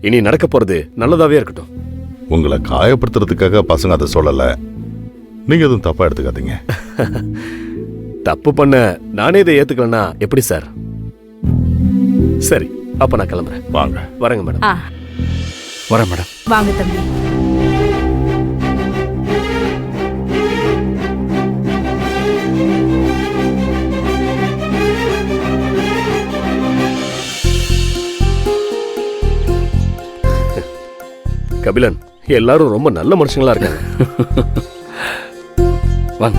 இனி நடக்க போறது நல்லதாவே இருக்கட்டும். உங்களை காயப்படுத்துறதுக்காக பசங்க அதை சொல்லல, நீங்க எதுவும் தப்பா எடுத்துக்காதீங்க. தப்பு பண்ண நானே இதை ஏத்துக்கலன்னா எப்படி சார்? சரி, அப்ப நான் கிளம்புறேன். வாங்க. வரேங்க மேடம். வரேன் மேடம். வாங்க தம்பி. கபிலன், எல்லாரும் ரொம்ப நல்ல மனுஷங்களா இருக்காங்க. வாங்க.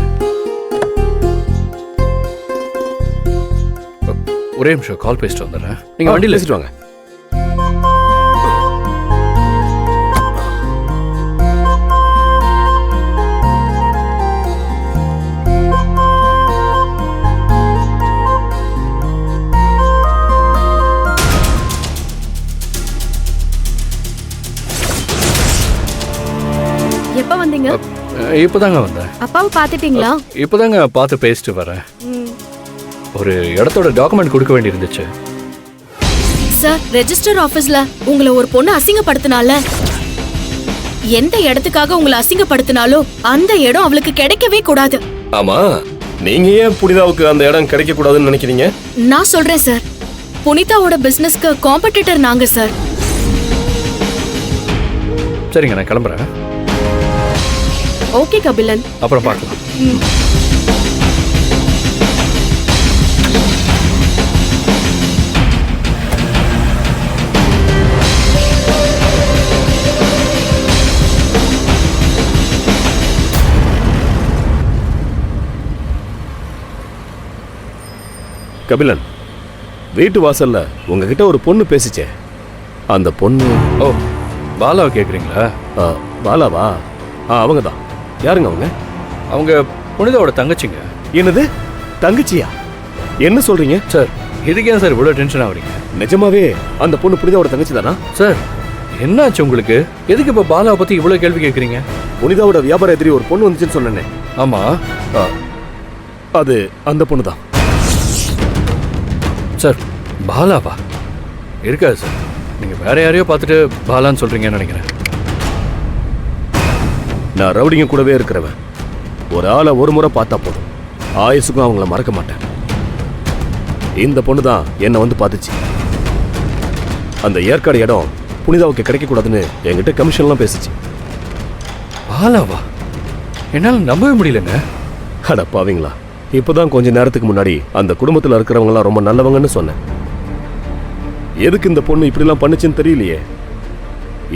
ஒரே நிமிஷம் கால் பேசிட்டு வந்துடுறேன். நீங்க வண்டியில் பேசிட்டு வாங்க. எப்ப வந்தீங்க? இப்போதாங்க வந்தேன். அப்பாவை பாத்துட்டீங்களா? இப்போதாங்க பார்த்து பேசிட்டு வரேன். ஒரு இடத்தோட டாக்குமெண்ட் கொடுக்க வேண்டி இருந்துச்சு. சார், ரெஜிஸ்டர் ஆபீஸ்ல உங்களை ஒரு பொண்ணு அசிங்கப்படுத்தினால, எந்த இடத்துக்காக உங்களை அசிங்கப்படுத்தினாலோ அந்த இடம் அவளுக்கு கிடைக்கவே கூடாது. ஆமா, நீங்க ஏன் புனிதாவுக்கு அந்த இடம் கிடைக்க கூடாதுன்னு நினைக்கிறீங்க? நான் சொல்றேன் சார், புனிதாவோட பிசினஸ்க்கு காம்படிட்டர் நாங்க சார். சரிங்க, நான் கிளம்புறேன். ஓகே கபிலன், அப்புறம் பார்க்கலாம். கபிலன், வீட்டு வாசல்ல உங்ககிட்ட ஒரு பொண்ணு பேசிச்சே, அந்த பொண்ணு? ஓ, பாலாவை கேட்குறீங்களா? பாலாவா? அவங்க தான். யாருங்க அவங்க? அவங்க புனிதாவோட தங்கச்சிங்க. என்னது, தங்கச்சியா? என்ன சொல்றீங்க சார்? இதுக்கு ஏன் சார் இவ்வளோ டென்ஷன் ஆகுறீங்க? நிஜமாவே அந்த பொண்ணு புனிதாவோட தங்கச்சி தானா? சார், என்னாச்சு உங்களுக்கு? எதுக்கு இப்போ பாலாவை பற்றி இவ்வளோ கேள்வி கேட்குறீங்க? புனிதாவோட வியாபார எதிரி ஒரு பொண்ணு வந்துச்சுன்னு சொன்னேனே. ஆமாம், அது அந்த பொண்ணு தான் சார். பாலாவா? இருக்காது சார், நீங்கள் வேற யாரையோ பார்த்துட்டு பாலான்னு சொல்கிறீங்கன்னு நினைக்கிறேன். நான் ரவுடிங்க கூடவே இருக்கிறவன். ஒரு ஆளை ஒரு முறை பார்த்தா போதும், ஆயுசுக்கும் அவங்கள மறக்க மாட்டேன். இந்த பொண்ணு தான் என்னை வந்து பார்த்துச்சு. அந்த ஏற்காடு இடம் புனிதாவுக்கு கிடைக்கக்கூடாதுன்னு என்கிட்ட கமிஷன்லாம் பேசிச்சு. பாலாவா? என்னால் நம்பவே முடியலங்க. அடப்பாவீங்களா, இப்போதான் கொஞ்ச நேரத்துக்கு முன்னாடி அந்த குடும்பத்தில் இருக்கிறவங்களாம் ரொம்ப நல்லவங்கன்னு சொன்னேன். எதுக்கு இந்த பொண்ணு இப்படிலாம் பண்ணுச்சுன்னு தெரியலையே.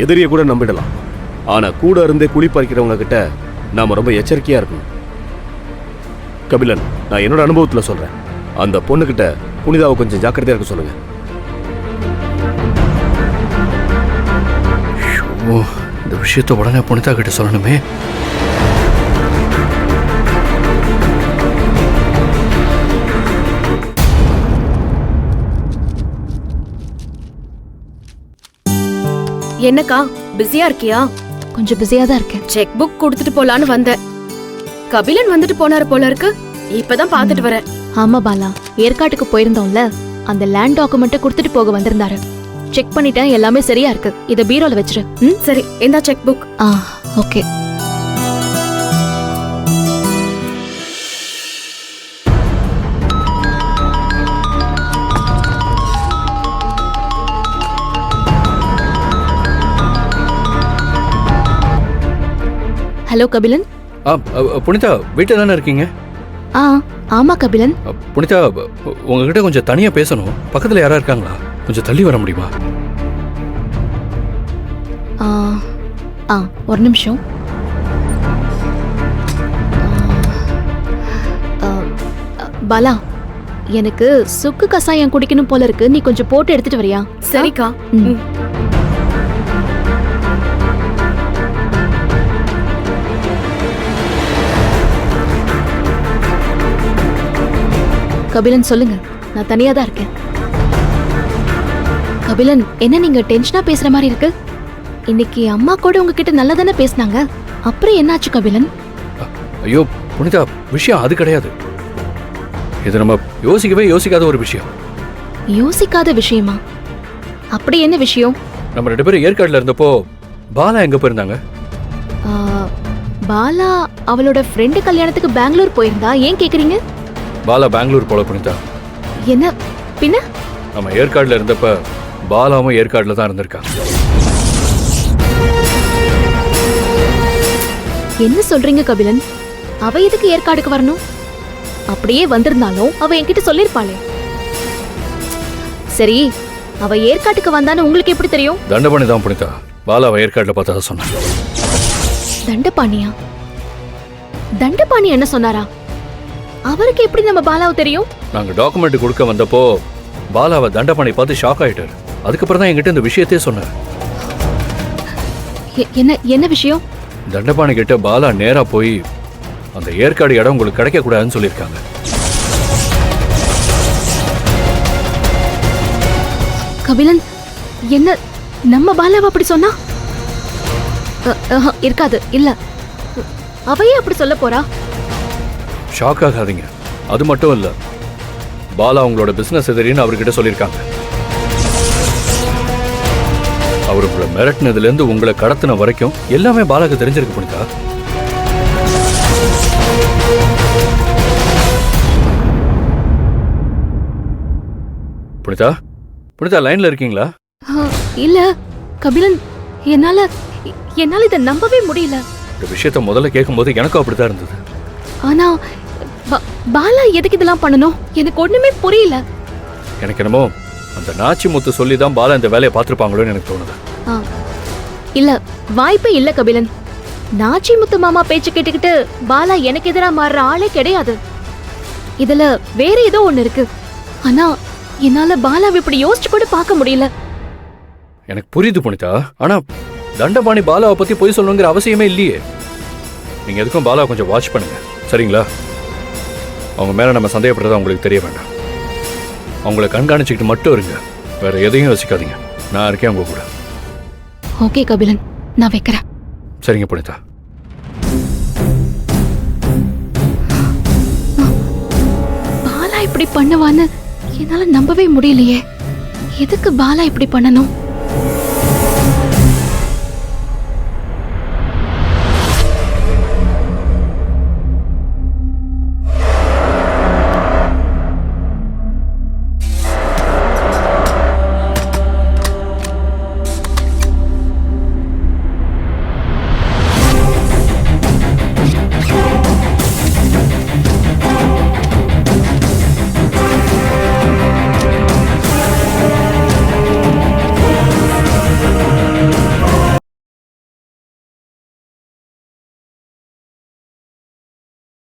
எதிரியை கூட நம்பிடலாம், ஆனா கூட இருந்தே குழி பறிக்கிறவங்க கிட்ட நாம ரொம்ப எச்சரிக்கையா இருக்கணும். கபிலன், நான் என்னோட அனுபவத்துல சொல்றேன், அந்த பொண்ணுகிட்ட புனிதாவை கொஞ்சம் ஜாக்கிரதையா இருக்க சொல்லுங்க. இந்த விஷயத்த உடனே புனிதா கிட்ட சொல்லணுமே. என்னக்கா, பிஸியா இருக்கியா? கொஞ்சம் பிஸியா தான் இருக்கேன். செக் புக் கொடுத்துட்டு போலான்னு வந்தேன். கபிலன் வந்துட்டு போனாரு போல இருக்கு. இப்பதான் பாத்துட்டு வரேன். ஆமா பாலா, ஏற்காட்டுக்கு போயிருந்தோம்ல, அந்த லேண்ட் டாக்குமெண்ட்டை கொடுத்துட்டு போக வந்திருந்தாரு. செக் பண்ணிட்டேன், எல்லாமே சரியா இருக்கு. இத பீரோல வச்சிரு. சரி, இந்த cheque book. Okay. Hello Kabilan. Punitha வீட்டில் தானே இருக்கீங்க? ஆமா கபிலன். புனிதா, உங்ககிட்ட கொஞ்சம் தனியா பேசணும். பக்கத்துல யாரா இருக்காங்களா? கொஞ்சம் தள்ளி வர முடியுமா? ஒரு நிமிஷம். பாலா, எனக்கு சுக்கு கசாயம் குடிக்கணும் போல இருக்கு. நீ கொஞ்சம் போட்டு எடுத்துட்டு வரியா? சரிக்கா. கபிலன் சொல்லுங்க, நான் தனியா தான் இருக்கேன். கபிலன், என்ன நீங்க டென்ஷனா பேசுற மாதிரி இருக்கு? இன்னைக்கு அம்மா கூட உங்ககிட்ட நல்லா தானே பேசினாங்க, அப்புறம் என்னாச்சு கபிலன்? ஐயோ புனிதா, விஷயம் அது கிடையாது. இது நம்ம யோசிக்காத ஒரு விஷயம். யோசிக்காத விஷயமா? அப்படி என்ன விஷயம்? நம்ம 2 பேரும் ஏற்காடுல இருந்தப்போ பாலா எங்க போயிருந்தாங்க? ஆ, பாலா அவளோட ஃப்ரெண்டு கல்யாணத்துக்கு பெங்களூர் போயிருந்தா. ஏன் கேக்குறீங்க? பாலா பெங்களூர் போல புனிதா. என்ன பின்ன? நம்ம ஏற்காடுல இருந்தப்ப பாலாவும் ஏற்காடுல தான் இருந்திருக்காங்க. என்ன சொல்றீங்க கபிலன்? அவ எதுக்கு ஏற்காடுக்கு வரணும்? அப்படியே வந்திருந்தாலும் அவ என்கிட்ட சொல்லிருப்பாளே. சரி, அவ ஏற்காட்டுக்கு வந்தான்னு உங்களுக்கு எப்படி தெரியும்? தண்டபாணி தான் புனிதா பாலாவை ஏற்காடுல பார்த்தா சொன்னான். தண்டபாணியா? தண்டபாணி என்ன சொன்னாரா? அவருக்கு எப்படி நம்ம பாலாவை தெரியும்? நாங்க டாக்குமெண்ட் கொடுக்க வந்தப்போ பாலாவை தண்டபாணி பார்த்து ஷாக் ஆயிட்டாரு. அதுக்கப்புறம் தான் என்கிட்ட இந்த விஷயத்தையே சொன்னார். என்ன என்ன விஷயம்? தண்டபாணி கிட்ட பாலா நேரா போய் அந்த ஏற்காடு இடம் உங்களுக்கு கிடைக்க கூடாதுன்னு சொல்லியிருக்காங்க. கபிலன், என்ன நம்ம பாலாவை அப்படி சொன்னா? இருக்காது, இல்ல. அவையே அப்படி சொல்ல போறா? ஷாக் ஆகாதீங்க. அது மட்டும் இல்ல, பாலா உங்களோட பிசினஸ் எதிரின்னு அவர்கிட்ட சொல்லியிருக்காங்க. அவர் உங்களை மிரட்டினதுல இருந்து உங்களை கடத்தின வரைக்கும் எல்லாமே பாலாக்கு தெரிஞ்சிருக்கு புனிதா. புனிதா புனிதா லைன்ல இருக்கீங்களா? இல்ல கபிலன், என்னால இதை நம்பவே முடியல. இந்த விஷயத்த முதல்ல கேட்கும்போது எனக்கும் அப்படித்தான் இருந்தது. ஆனா பாலா எதுக்கு இதெல்லாம் பண்ணணும்? எனக்கு ஒண்ணுமே புரியல. எனக்கு என்னமோ அந்த நாச்சி முத்து சொல்லி தான் பாலா இந்த வேலையை பார்த்துருப்பாங்களோன்னு எனக்கு தோணுது. இல்ல, வாய்ப்பே இல்ல கபிலன். நாச்சி முத்து மாமா பேச்சு கேட்டுக்கிட்டு பாலா எனக்கு எதிரா மாறுற ஆளே கிடையாது. இதுல வேற ஏதோ ஒண்ணு இருக்கு. ஆனா என்னால பாலாவை இப்படி யோசிச்சு கூட பார்க்க முடியல. எனக்கு புரியுது புனிதா. ஆனா தண்டபாணி பாலாவை பத்தி போய் சொல்லணுங்கிற அவசியமே இல்லையே. நீங்க எதுக்கும் பாலாவை கொஞ்சம் வாட்ச் பண்ணுங்க, சரிங்களா? அவங்க மேல நம்ம சந்தேகப்படுறதா உங்களுக்கு தெரிய வேண்டாம். அவங்கள கண்காணிச்சுக்கிட்டு மட்டும் இருங்க, வேற எதையும் யோசிக்காதீங்க. நான் இருக்கேன் உங்க கூட. ஓகே கபிலன், நான் வைக்கிறேன். சரிங்க புனிதா. பாலா இப்படி பண்ணுவான்னு என்னால நம்பவே முடியலையே. எதுக்கு பாலா இப்படி பண்ணணும்?